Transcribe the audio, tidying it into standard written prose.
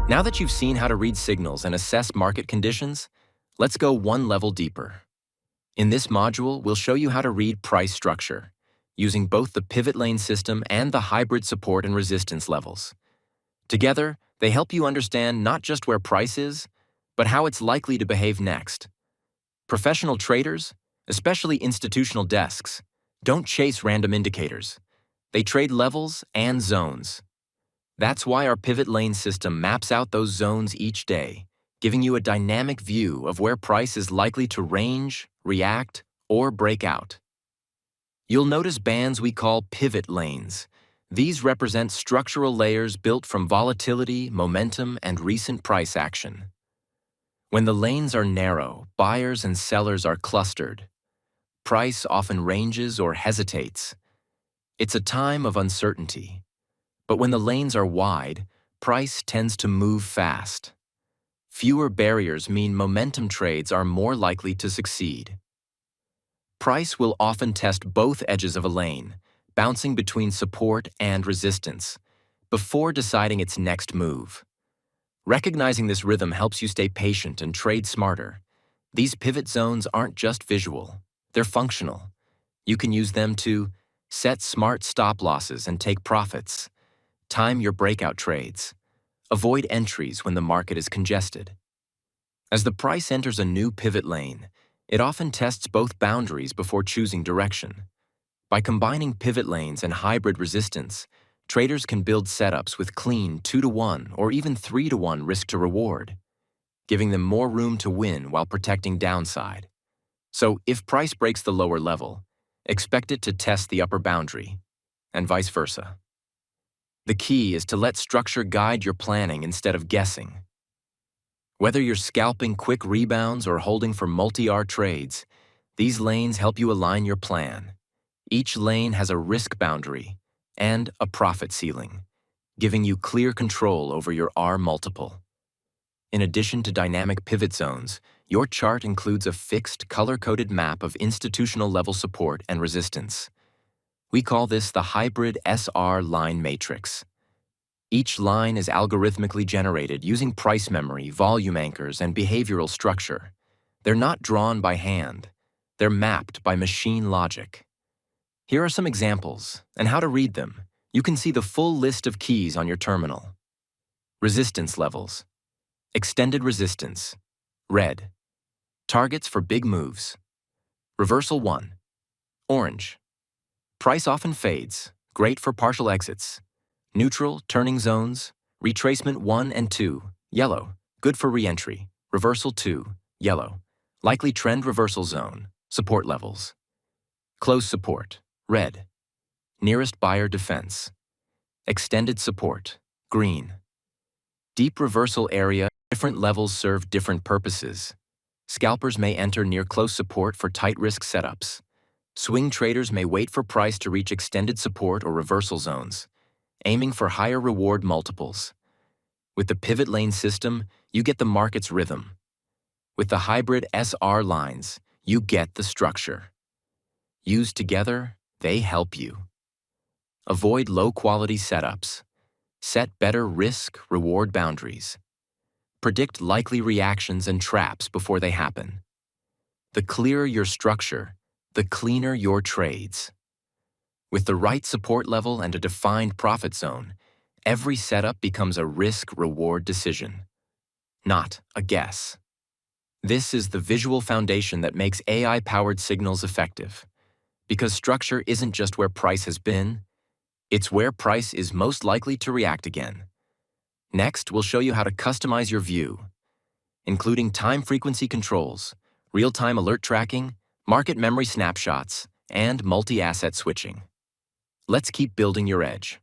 Now that you've seen how to read signals and assess market conditions, let's go one level deeper. In this module, we'll show you how to read price structure, using both the pivot lane system and the hybrid support and resistance levels. Together, they help you understand not just where price is, but how it's likely to behave next. Professional traders, especially institutional desks, don't chase random indicators. They trade levels and zones. That's why our pivot lane system maps out those zones each day, giving you a dynamic view of where price is likely to range, react, or break out. You'll notice bands we call pivot lanes. These represent structural layers built from volatility, momentum, and recent price action. When the lanes are narrow, buyers and sellers are clustered. Price often ranges or hesitates. It's a time of uncertainty. But when the lanes are wide, price tends to move fast. Fewer barriers mean momentum trades are more likely to succeed. Price will often test both edges of a lane, bouncing between support and resistance, before deciding its next move. Recognizing this rhythm helps you stay patient and trade smarter. These pivot zones aren't just visual, they're functional. You can use them to set smart stop losses and take profits, time your breakout trades, avoid entries when the market is congested. As the price enters a new pivot lane, it often tests both boundaries before choosing direction. By combining pivot lanes and hybrid resistance, traders can build setups with clean 2-to-1 or even 3-to-1 risk to reward, giving them more room to win while protecting downside. So if price breaks the lower level, expect it to test the upper boundary, and vice versa. The key is to let structure guide your planning instead of guessing. Whether you're scalping quick rebounds or holding for multi-hour trades, these lanes help you align your plan. Each lane has a risk boundary and a profit ceiling, giving you clear control over your R multiple. In addition to dynamic pivot zones, your chart includes a fixed, color-coded map of institutional level support and resistance. We call this the hybrid SR line matrix. Each line is algorithmically generated using price memory, volume anchors, and behavioral structure. They're not drawn by hand. They're mapped by machine logic. Here are some examples, and how to read them. You can see the full list of keys on your terminal. Resistance levels. Extended resistance. Red. Targets for big moves. Reversal 1. Orange. Price often fades, great for partial exits. Neutral, turning zones. Retracement 1 and 2. Yellow. Good for re-entry. Reversal 2. Yellow. Likely trend reversal zone. Support levels. Close support. Red. Nearest buyer defense. Extended support. Green. Deep reversal area. Different levels serve different purposes. Scalpers may enter near close support for tight risk setups. Swing traders may wait for price to reach extended support or reversal zones, aiming for higher reward multiples. With the pivot lane system, you get the market's rhythm. With the hybrid SR lines, you get the structure. Used together, they help you. Avoid low-quality setups. Set better risk-reward boundaries. Predict likely reactions and traps before they happen. The clearer your structure, the cleaner your trades. With the right support level and a defined profit zone, every setup becomes a risk-reward decision, not a guess. This is the visual foundation that makes AI-powered signals effective. Because structure isn't just where price has been, it's where price is most likely to react again. Next, we'll show you how to customize your view, including time frequency controls, real-time alert tracking, market memory snapshots, and multi-asset switching. Let's keep building your edge.